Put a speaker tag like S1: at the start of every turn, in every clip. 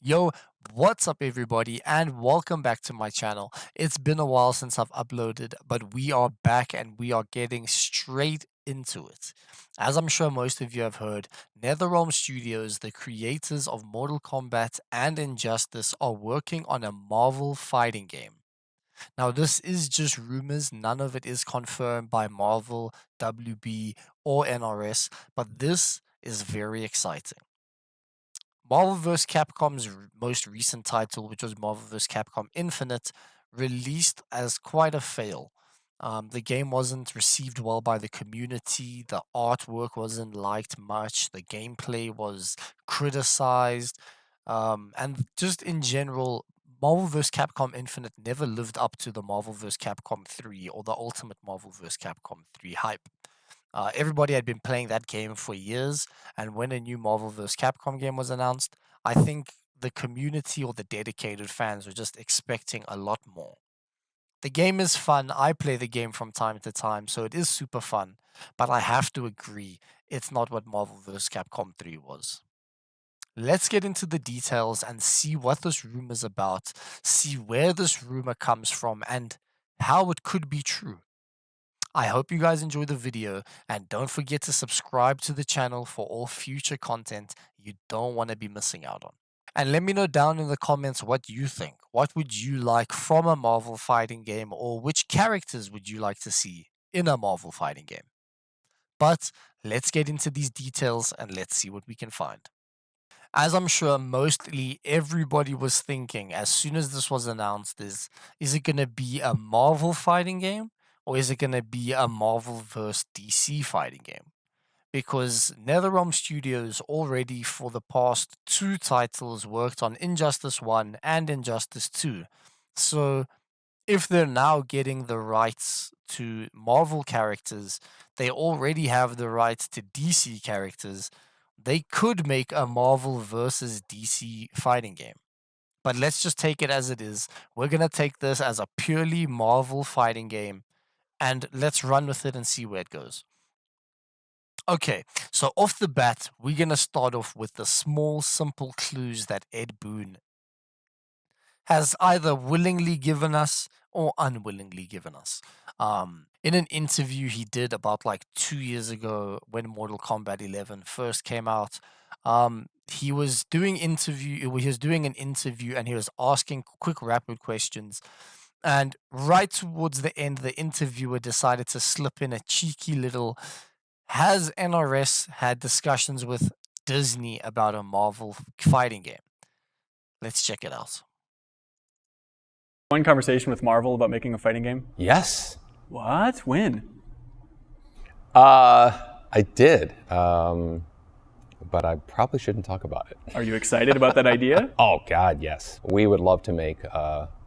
S1: Yo, what's up everybody and welcome back to my channel. It's been a while since I've uploaded, but we are back and we are getting straight into it. As I'm sure most of you have heard, NetherRealm Studios, the creators of Mortal Kombat and Injustice, are working on a Marvel fighting game. Now, this is just rumors, none of it is confirmed by Marvel, WB, or NRS, but this is very exciting. Marvel vs. Capcom's most recent title, which was Marvel vs. Capcom Infinite, released as quite a fail. The game wasn't received well by the community, the artwork wasn't liked much, the gameplay was criticized, and just in general, Marvel vs. Capcom Infinite never lived up to the Marvel vs. Capcom 3 or the Ultimate Marvel vs. Capcom 3 hype. Everybody had been playing that game for years, and when a new Marvel vs. Capcom game was announced, I think the community or the dedicated fans were just expecting a lot more. The game is fun. I play the game from time to time, so it is super fun. But I have to agree, it's not what Marvel vs. Capcom 3 was. Let's get into the details and see what this rumor is about, see where this rumor comes from, and how it could be true. I hope you guys enjoy the video and don't forget to subscribe to the channel for all future content you don't want to be missing out on. And let me know down in the comments what you think. What would you like from a Marvel fighting game, or which characters would you like to see in a Marvel fighting game? But let's get into these details and let's see what we can find. As I'm sure mostly everybody was thinking as soon as this was announced is it going to be a Marvel fighting game or is it going to be a Marvel vs DC fighting game? Because NetherRealm Studios already for the past two titles worked on Injustice 1 and Injustice 2. So if they're now getting the rights to Marvel characters, they already have the rights to DC characters. They could make a Marvel versus DC fighting game. But let's just take it as it is. We're going to take this as a purely Marvel fighting game and let's run with it and see where it goes. Okay, so off the bat, we're going to start off with the small, simple clues that Ed Boon has either willingly given us or unwillingly given us. In an interview he did about like 2 years ago when Mortal Kombat 11 first came out, he was doing an interview and he was asking quick rapid questions. And right towards the end, the interviewer decided to slip in a cheeky little, has NRS had discussions with Disney about a Marvel fighting game? Let's check it out.
S2: One conversation with Marvel about making a fighting game?
S3: Yes.
S2: What? When?
S3: I did, but I probably shouldn't talk about it.
S2: Are you excited about that idea?
S3: Oh God, yes. We would love to make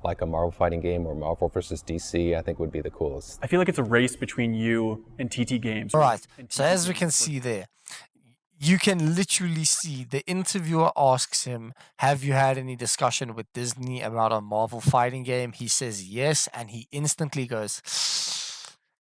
S3: like a Marvel fighting game or Marvel versus DC. I think would be the coolest.
S2: I feel like it's a race between you and TT Games.
S1: All right. So as we can see there, you can literally see the interviewer asks him, have you had any discussion with Disney about a Marvel fighting game? He says yes, and he instantly goes,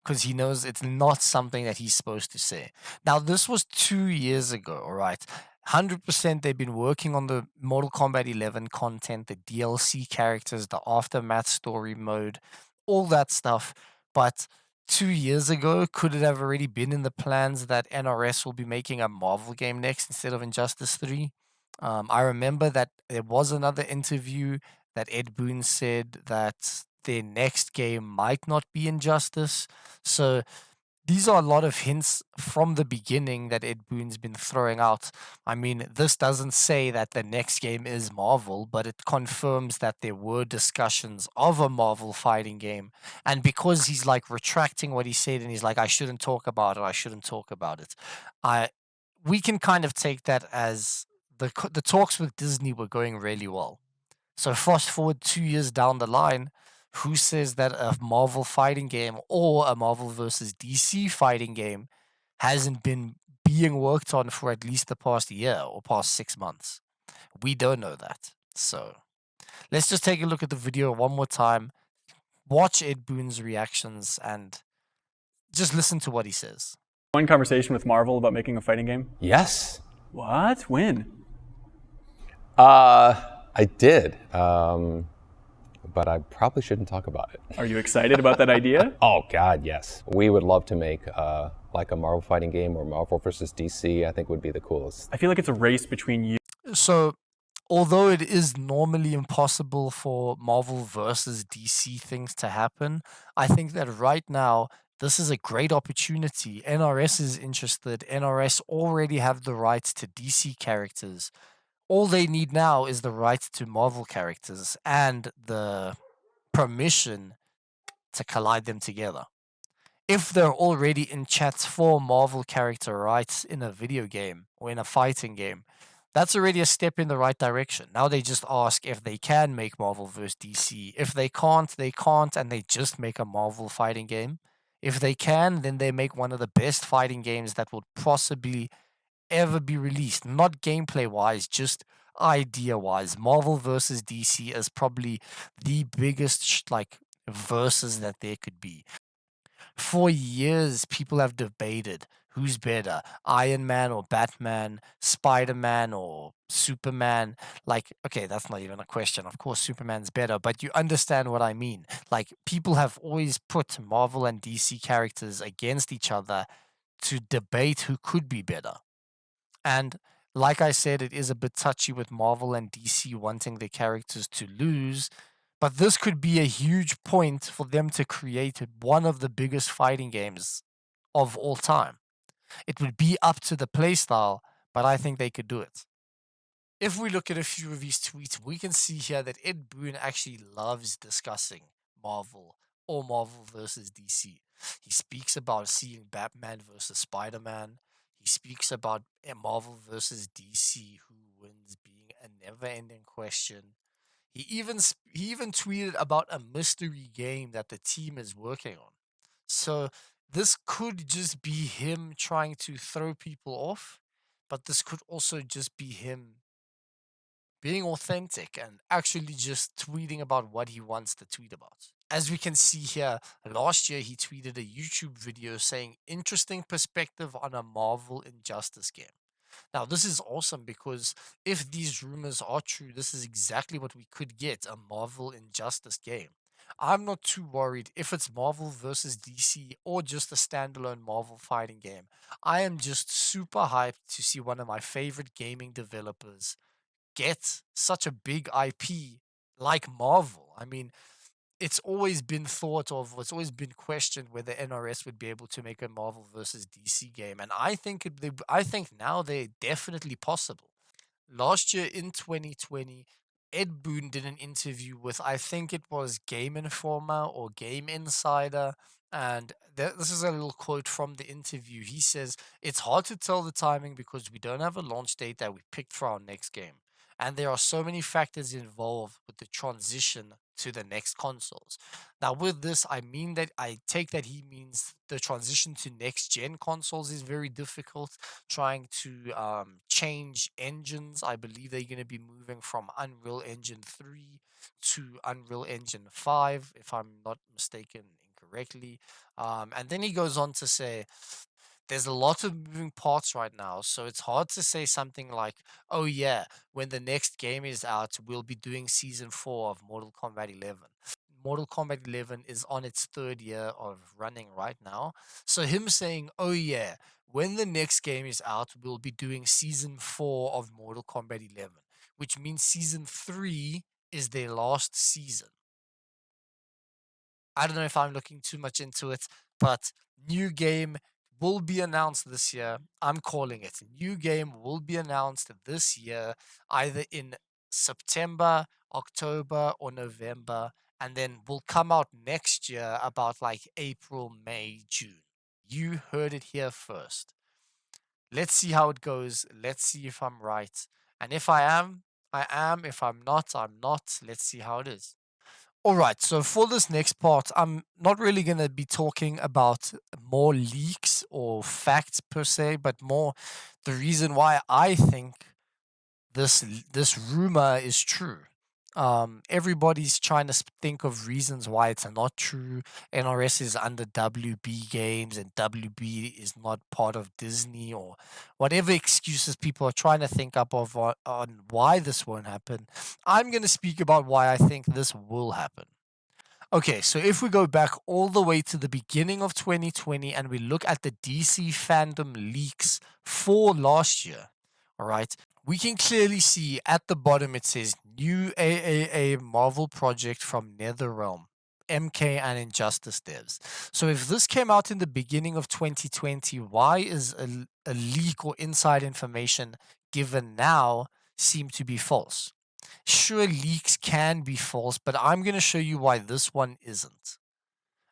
S1: because he knows it's not something that he's supposed to say. Now, this was 2 years ago, all right? 100% they've been working on the Mortal Kombat 11 content, the DLC characters, the aftermath story mode, all that stuff. But 2 years ago, could it have already been in the plans that NRS will be making a Marvel game next instead of Injustice 3? I remember that there was another interview that Ed Boon said that their next game might not be Injustice. So these are a lot of hints from the beginning that Ed Boon's been throwing out. I mean, this doesn't say that the next game is Marvel, but it confirms that there were discussions of a Marvel fighting game. And because he's like retracting what he said and he's like, I shouldn't talk about it, I shouldn't talk about it. We can kind of take that as the talks with Disney were going really well. So fast forward 2 years down the line, who says that a Marvel fighting game or a Marvel versus DC fighting game hasn't been being worked on for at least the past year or past 6 months? We don't know that. So let's just take a look at the video one more time, watch Ed Boon's reactions, and just listen to what he says.
S2: One conversation with Marvel about making a fighting game?
S3: Yes.
S2: What? When?
S3: I did, but I probably shouldn't talk about it.
S2: Are you excited about that idea?
S3: Oh God, yes. We would love to make like a Marvel fighting game or Marvel versus DC. I think would be the coolest.
S2: I feel like it's a race between you.
S1: So, although it is normally impossible for Marvel versus DC things to happen, I think that right now this is a great opportunity. NRS is interested. NRS already have the rights to DC characters. All they need now is the rights to Marvel characters and the permission to collide them together. If they're already in chats for Marvel character rights in a video game or in a fighting game, that's already a step in the right direction. Now they just ask if they can make Marvel vs. DC. If they can't, they can't, and they just make a Marvel fighting game. If they can, then they make one of the best fighting games that would possibly ever be released. Not gameplay wise, just idea wise. Marvel vs. DC is probably the biggest like versus that there could be. For years, people have debated who's better, Iron Man or Batman, Spider Man or Superman. Like, okay, that's not even a question. Of course, Superman's better, but you understand what I mean. Like, people have always put Marvel and DC characters against each other to debate who could be better. And like I said, it is a bit touchy with Marvel and DC wanting their characters to lose, but this could be a huge point for them to create one of the biggest fighting games of all time. It would be up to the playstyle, but I think they could do it. If we look at a few of these tweets, we can see here that Ed Boon actually loves discussing Marvel or Marvel versus DC. He speaks about seeing Batman versus Spider Man. He speaks about Marvel versus DC, who wins being a never ending question. He even tweeted about a mystery game that the team is working on. So this could just be him trying to throw people off, but this could also just be him being authentic and actually just tweeting about what he wants to tweet about. As we can see here, last year he tweeted a YouTube video saying interesting perspective on a Marvel Injustice game. Now, this is awesome because if these rumors are true, this is exactly what we could get, a Marvel Injustice game. I'm not too worried if it's Marvel versus DC or just a standalone Marvel fighting game. I am just super hyped to see one of my favorite gaming developers get such a big IP like Marvel. I mean, it's always been thought of, it's always been questioned whether NRS would be able to make a Marvel versus DC game, and I think now they're definitely possible. Last year in 2020, Ed Boon did an interview with, I think it was Game Informer or Game Insider. And this is a little quote from the interview. He says, "It's hard to tell the timing because we don't have a launch date that we picked for our next game. And there are so many factors involved with the transition to the next consoles." Now, with this, I take that he means the transition to next gen consoles is very difficult, trying to change engines. I believe they're going to be moving from Unreal Engine 3 to Unreal Engine 5, if I'm not mistaken incorrectly. And then he goes on to say, there's a lot of moving parts right now, so it's hard to say something like, oh, yeah, when the next game is out, we'll be doing season 4 of Mortal Kombat 11. Mortal Kombat 11 is on its third year of running right now. So, him saying, oh, yeah, when the next game is out, we'll be doing season 4 of Mortal Kombat 11, which means season 3 is their last season. I don't know if I'm looking too much into it, but new game will be announced this year. I'm calling it. New game will be announced this year, either in September, October, or November, and then will come out next year about like April, May, June. You heard it here first. Let's see how it goes. Let's see if I'm right. And if I am, I am. If I'm not, I'm not. Let's see how it is. All right, so for this next part, I'm not really going to be talking about more leaks or facts per se, but more the reason why I think this rumor is true. Everybody's trying to think of reasons why it's not true. NRS is under WB Games and WB is not part of Disney, or whatever excuses people are trying to think up of on why this won't happen. I'm going to speak about why I think this will happen. Okay, so if we go back all the way to the beginning of 2020 and we look at the DC fandom leaks for last year, all right, we can clearly see at the bottom it says new AAA Marvel project from NetherRealm, MK and Injustice devs. So if this came out in the beginning of 2020, why is a leak or inside information given now seem to be false? Sure, leaks can be false, but I'm going to show you why this one isn't.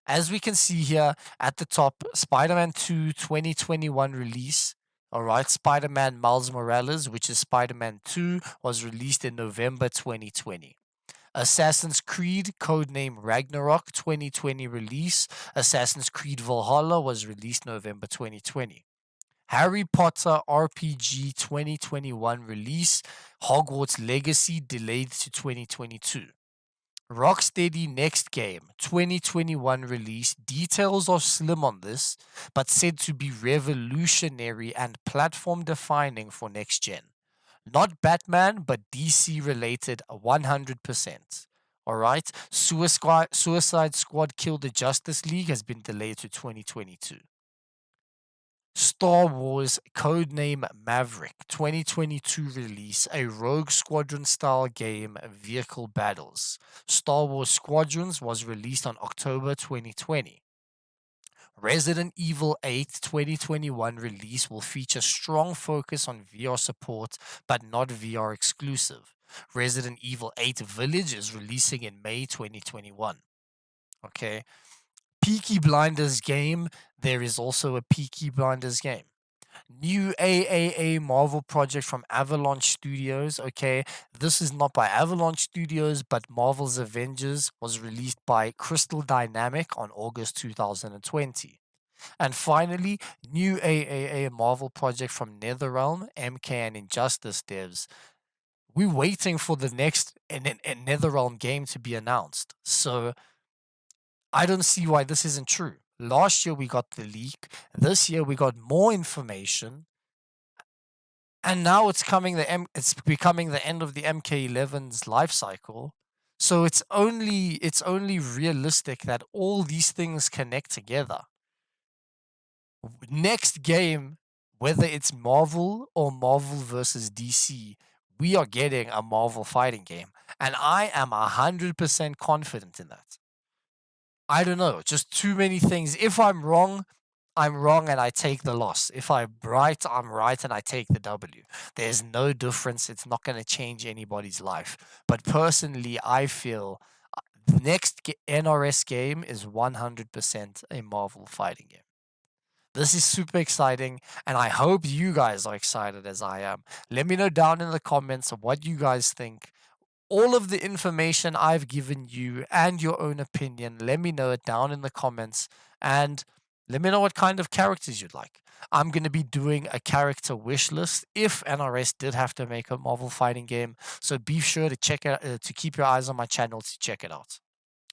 S1: As we can see here at the top, Spider Man 2 2021 release. All right, Spider Man Miles Morales, which is Spider Man 2, was released in November 2020. Assassin's Creed, codename Ragnarok 2020 release. Assassin's Creed Valhalla was released November 2020. Harry Potter RPG 2021 release, Hogwarts Legacy delayed to 2022. Rocksteady next game 2021 release, details are slim on this, but said to be revolutionary and platform defining for next gen. Not Batman, but DC related 100%. Alright, Suicide Squad Kill the Justice League has been delayed to 2022. Star Wars Codename Maverick 2022 release, a Rogue Squadron style game, vehicle battles. Star Wars Squadrons was released on October 2020. Resident Evil 8 2021 release will feature strong focus on VR support but not VR exclusive. Resident Evil 8 Village is releasing in May 2021. Okay. Peaky Blinders game, there is also a Peaky Blinders game. New AAA Marvel project from Avalanche Studios. Okay, this is not by Avalanche Studios, but Marvel's Avengers was released by Crystal Dynamic on August 2020. And finally, new AAA Marvel project from NetherRealm, MK and Injustice devs. We're waiting for the next NetherRealm game to be announced. So I don't see why this isn't true. Last year we got the leak. This year we got more information, and now it's becoming the end of the MK11's life cycle. So it's only realistic that all these things connect together. Next game, whether it's Marvel or Marvel versus DC, we are getting a Marvel fighting game, and I am 100% confident in that. I don't know, just too many things. If I'm wrong and I take the loss. If I'm right and I take the W. There's no difference. It's not going to change anybody's life. But personally, I feel the next NRS game is 100% a Marvel fighting game. This is super exciting, and I hope you guys are excited as I am. Let me know down in the comments what you guys think. All of the information I've given you and your own opinion, let me know it down in the comments, and let me know what kind of characters you'd like. I'm going to be doing a character wish list if NRS did have to make a Marvel fighting game, so be sure to check it to keep your eyes on my channel to check it out.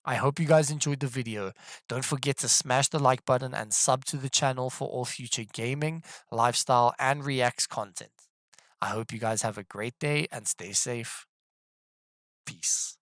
S1: I hope you guys enjoyed the video. Don't forget to smash the like button and sub to the channel for all future gaming, lifestyle, and reacts content. I hope you guys have a great day and stay safe. Peace.